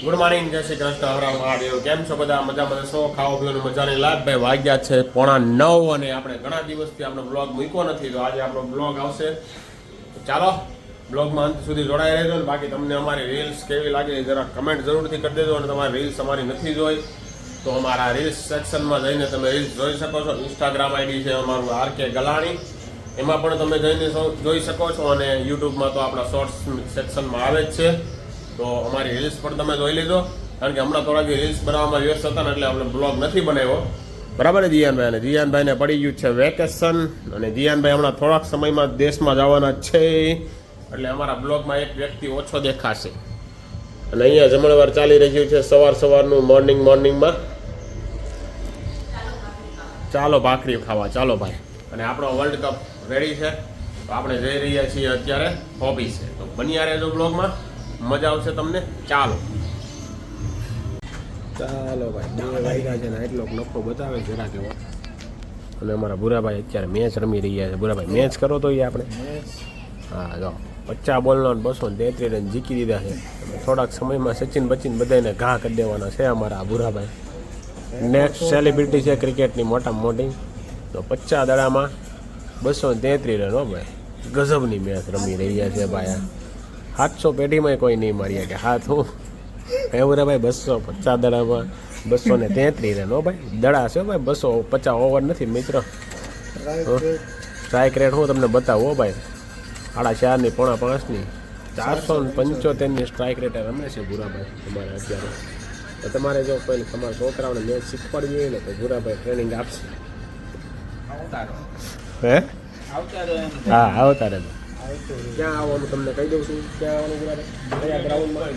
Good morning, જય શ્રી કૃષ્ણ, હર હર મહાદેવ. કેમ છો બધા? મજામાં છો? ખાવા પીવાનું મજાની લાગ. ભાઈ વાગ્યા છે 9:45 અને આપણે ઘણા દિવસથી આપણો બ્લોગ મૂક્યો નથી, તો આજે આપણો બ્લોગ આવશે. ચાલો બ્લોગમાં અંત સુધી જોડાઈ રહેજો. ને બાકી તમને અમારી રીલ્સ કેવી લાગે જરા કમેન્ટ જરૂરથી કરી દેજો. અને તમારી રીલ્સ અમારી નથી જોઈ તો અમારા રીલ્સ સેક્શનમાં જઈને તમે રીલ્સ જોઈ શકો છો. ઇન્સ્ટાગ્રામ આઈડી છે અમારું RK ગલાણી, એમાં પણ તમે જઈને જોઈ શકો છો. અને યુટ્યુબમાં તો આપણા શોર્ટ્સ સેક્શનમાં આવે જ છે, તો અમારી રીલ્સ પણ તમે જોઈ લેજો. કારણ કે હમણાં થોડા રીલ્સ બનાવવામાં વ્યસ્ત હતા ને એટલે આપણે બ્લોગ નથી બનાવ્યો. બરાબર ને જીયાનભાઈ? અને જીયાનભાઈને પડી ગયું છે વેકેશન, અને જીયાનભાઈ હમણાં થોડાક સમયમાં દેશમાં જવાના છે, એટલે અમારા બ્લોગમાં એક વ્યક્તિ ઓછો દેખાશે. અને અહીંયા જમણવાર ચાલી રહ્યું છે સવારનું મોર્નિંગમાં. ચાલો ભાખરી ખાવા, ચાલો ભાઈ. અને આપણો વર્લ્ડ કપ રેડી છે, તો આપણે જઈ રહ્યા છીએ અત્યારે હોબી છે, તો બન્યા રહેજો બ્લોગમાં, મજા આવશે તમને. ચાલો ભાઈ, 2 વાગ્યા છે ને એટલો નફો બતાવે જરા કેવો. અને અમારા ભૂરાભાઈ અત્યારે મેચ રમી રહ્યા છે. ભૂરાભાઈ મેચ કરો તો આપણે. હા જો 50 બોલનો 233 રન જીકી દીધા છે. થોડાક સમયમાં સચિન બધાને ઘા કરી દેવાના છે અમારા ભૂરાભાઈ. નેક્સ્ટ સેલિબ્રિટી છે ક્રિકેટની મોટામાં મોટી. તો 50 દડામાં 233 રન. હો ભાઈ, ગજબની મેચ રમી રહ્યા છે ભાઈ. 700 પેઢીમાં કોઈ નહીં માર્યા કે હાથ હું એવું રે ભાઈ. 250 દડામાં 233 રન. હો ભાઈ, દડા છે ભાઈ, 250 ઓવર નથી મિત્ર. સ્ટ્રાઇક રેટ હું તમને બતાવું. હો ભાઈ, 4.5ની 4.5ની 475ની સ્ટ્રાઇક રેટે રમે છે ભૂરાભાઈ તમારે અત્યારે. તો તમારે જો કોઈ તમારા છોકરાઓને મેચ શીખવાડવી હોય ને તો ભૂરાભાઈ ટ્રેનિંગ આપશે. હે હા, આવતા રહેજો. ક્યાં આવવાનું તમને કહી દઉં છું. ક્યાં આવવાનું ભૂરાભાઈ? કયા ગ્રાઉન્ડમાં?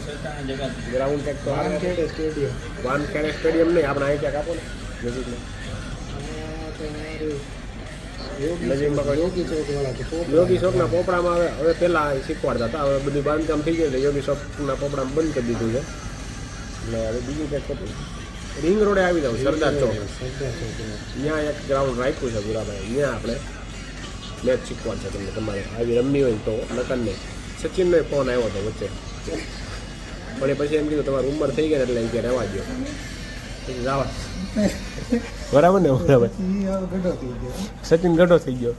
ગ્રાઉન્ડ ક્યાંક તો વાનખેડે સ્ટેડિયમ નહીં, આપણે અહીં ક્યાંક આપો ને નજીકમાં. યોગી ચોકના પોપડામાં હવે પહેલાં શીખવાડતા હતા, હવે બધું બાંધકામ થઈ ગયું એટલે યોગી ચોકના પોપડામાં બંધ કરી દીધું છે. એટલે હવે બીજું કંઈક ખોટું રિંગ રોડે આવી જાવ, સરદાર ચોક. ત્યાં એક ગ્રાઉન્ડ રાખ્યું છે ભૂરાભાઈ, ત્યાં આપણે મેચ શીખવાડશે તમને. તમારે આવી રમવી હોય તો નકર નહીં. સચિનનો ફોન આવ્યો હતો વચ્ચે, પણ એ પછી એમ કીધું તમારી ઉંમર થઈ ગઈ એટલે એ કે રહેવા દો, પછી જવા. બરાબર ને? બરાબર. સચિન ગઢો થઈ ગયો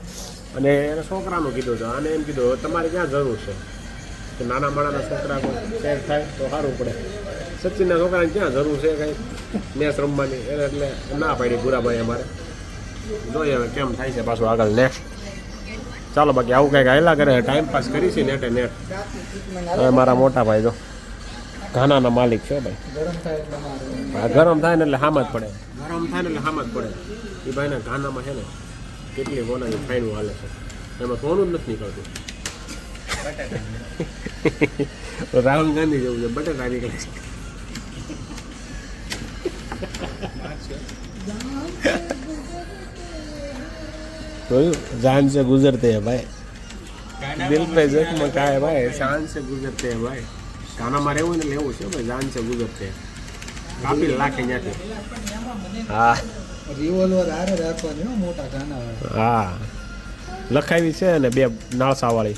અને એને છોકરાનું કીધું છે. આને એમ કીધું તમારે ક્યાં જરૂર છે કે નાના માણાના છોકરા સેટ થાય તો સારું પડે. સચિનના છોકરાને ક્યાં જરૂર છે કાંઈ મેચ રમવાની, એટલે ના પાડી ભૂરાભાઈ અમારે. જોઈએ હવે કેમ થાય છે પાછું આગળ નેક્સ્ટ. ચાલો બાકી આવું કંઈક હાયલા કરે, ટાઈમ પાસ કરી છે નેટે નેટ. હવે મારા મોટા ભાઈ જો ઘાનાના માલિક છે ભાઈ. ગરમ થાય ને એટલે હામ જ પડે. એ ભાઈના ઘાનામાં છે ને કેટલી બોલાની ફાઈનું હાલે છે, એમાં સોનું જ નથી નીકળતું. રાહુલ ગાંધી જેવું છે, બટેટા નીકળે છે. जान से गुजरते हैं भाई, दिल पे जख्म का है भाई, शान से गुजरते हैं भाई. गाना मारे हुए ने लेવું છે ભાઈ, જાન से गुजरते हैं. કાપી લાખે ન્યાથી. હા, રિવોલ્વર આરે રાખવાની હો, મોટા ગાના. હા, લખાવી છે ને 2 નાળસા વાળી.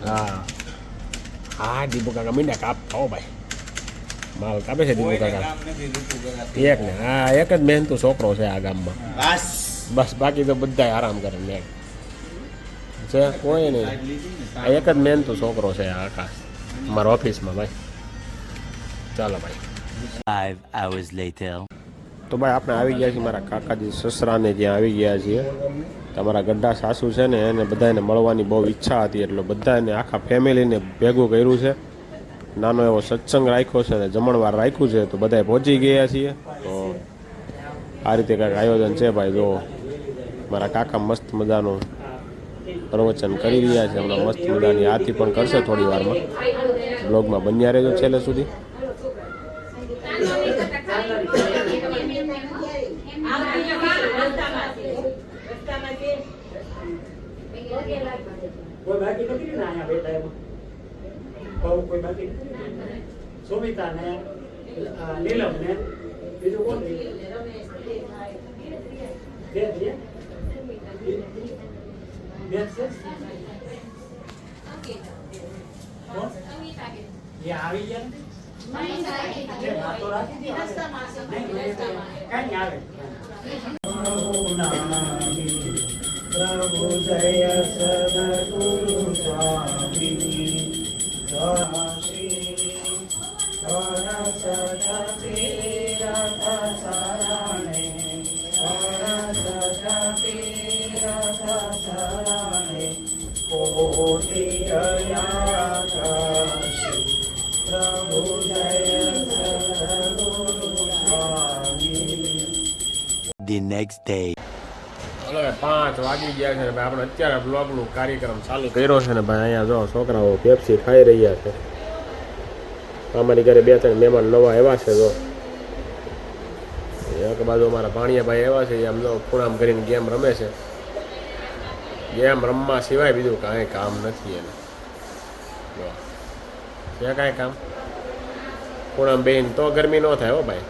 હા હા, દીપુ કાકા મીંડા કાપતા હો ભાઈ, માલ કાપે છે દીપુ કાકા. એક ને હા, એક જ મહેનતુ છોકરો છે આ ગામમાં. બસ બાકી તો બધા આરામ કરે ને છે, કોઈ નહીં. આ એક જ મહેનતુ છોકરો છે આખા અમારા ઓફિસમાં ભાઈ. ચાલો ભાઈ, 5 hours later. તો ભાઈ આપણે આવી ગયા છીએ મારા કાકાજી સસરાને જ્યાં આવી ગયા છીએ. તમારા ગઢા સાસુ છે ને એને બધાને મળવાની બહુ ઈચ્છા હતી, એટલે બધાને આખા ફેમિલીને ભેગું કર્યું છે. નાનો એવો સત્સંગ રાખ્યો છે અને જમણવાર રાખ્યું છે, તો બધાએ પહોંચી ગયા છીએ. તો આ રીતે કાંઈક આયોજન છે ભાઈ. જો મારા કાકા મસ્ત મજાનું પ્રવચન કરી રહ્યા છે હમણાં, મસ્ત મજાની આરતી પણ કરશે થોડી વારમાં. બ્લોગમાં બન્યા રહેજો છેલ્લે સુધી. કોઈ બાકી નથી ને અહીંયા બેઠા એમાં કોઈ બાકી સુમિતા ને નીલમ ને બીજું કોણ એ આવી ગયા નથી એટલે વાતો રાખી દે કાંઈ આવે પ્રભુ જય સદગુરુ સ્વામી શ્રી સરસ શરણે કોટિ પ્રભુ જય સદગુરુ સ્વામી. The next day. હવે 5 વાગી ગયા છે ને ભાઈ આપણે અત્યારે બ્લોગનું કાર્યક્રમ ચાલુ કર્યો છે ને ભાઈ અહીંયા જો છોકરાઓ પેપ્સી ખાઈ રહ્યા છે. અમારી ઘરે 2-3 મહેમાન નવા આવ્યા છે જો એક બાજુ અમારા ભાણિયાભાઈ આવ્યા છે એમ જો પૂણામ કરીને ગેમ રમે છે. ગેમ રમવા સિવાય બીજું કાંઈ કામ નથી એને જો છે કાંઈ કામ પૂણામ બેન તો ગરમી ન થાય હો ભાઈ.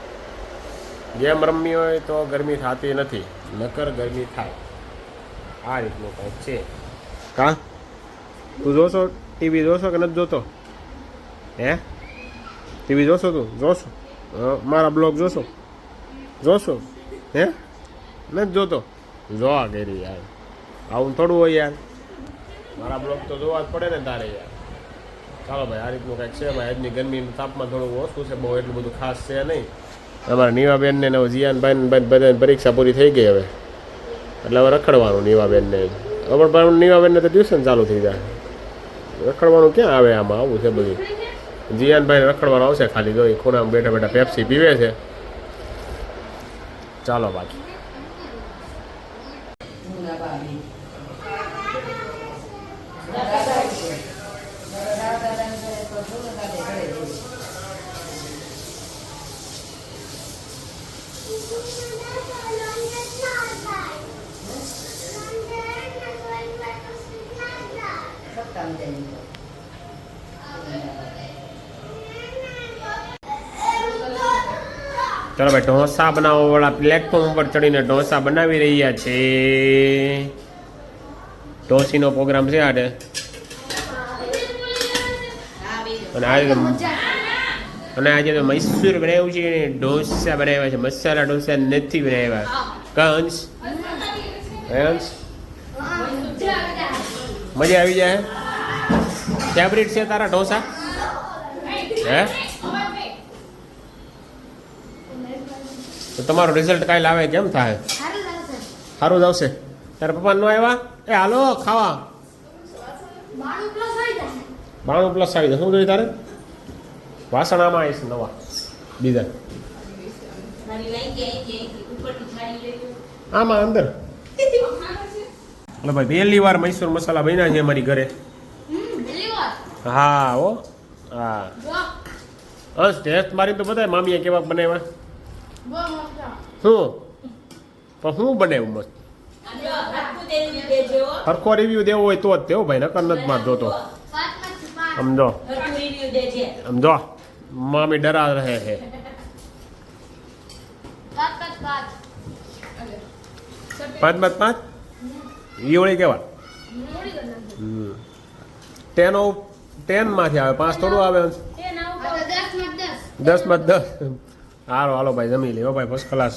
ગેમ રમવી હોય તો ગરમી થતી નથી નકર ગરમી થાય આ રીતનું કંઈક છે. કા તું જોશો ટીવી જોશો કે નથી જોતો હે ટીવી જોશો તું જોશો મારા બ્લોગ જોશો હે નથી જોતો જોવા કરી યાર આવું થોડું હોય યાર મારા બ્લોગ તો જોવા જ પડે ને તારે યાર. ચાલો ભાઈ આ રીતનું કંઈક છે ભાઈ. આજની ગરમીનું તાપમાન થોડું ઓછું છે બહુ એટલું બધું ખાસ છે નહીં. અમારા નીવાબેનને ને જીયાનભાઈને બધાની પરીક્ષા પૂરી થઈ ગઈ હવે એટલે હવે રખડવાનું નીવાબેનને હવે પણ નીવાબેનને તો ટ્યુશન ચાલુ થઈ જાય રખડવાનું ક્યાં આવે આમાં આવું છે બધું. જીયાનભાઈને રખડવાનું આવશે ખાલી જો ખૂણામાં બેઠા બેઠા પેપ્સી પીવે છે. ચાલો બાકી ચાલો ભાઈ ઢોસા બનાવવા વાળા પ્લેટફોર્મ ઉપર ચડીને ઢોસા બનાવી રહ્યા છે. ઢોસીનો પ્રોગ્રામ છે આજે અને આજે તો મૈસૂર બનાવ્યું છે અને ઢોસા બનાવ્યા છે. મસાલા ઢોસા નથી બનાવ્યા. કંસ મજા આવી જાય. ફેવરિટ છે તારા ઢોસા હે તો તમારું રિઝલ્ટ કાલે આવે કેમ થાય સારું જ આવશે. તારા પપ્પા નો આવ્યા એ હાલો ખાવા 92+ આવી જાય. શું જોઈએ તારે વાસણ આમાં આવીશ નવા બીજા આમાં અંદર. એટલે ભાઈ પહેલી વાર મૈસૂર મસાલા બન્યા છે અમારી ઘરે. હા હો હા બસ ટેસ્ટ મારી તો બધા મામીએ કેવા બનાવ્યા શું પણ શું બનાવ્યું મસ્ત સરખો રિવ્યુ દેવો હોય તો જ તેવો ભાઈ નકર નથી માર જોતો સમજો મામી ડરા રહે હે. પાંચ ઈવળી કેવા 10 માંથી આવે 5 થોડું આવે 10 માં 10. હાલો ભાઈ જમી લે ભાઈ ફર્સ્ટ ક્લાસ.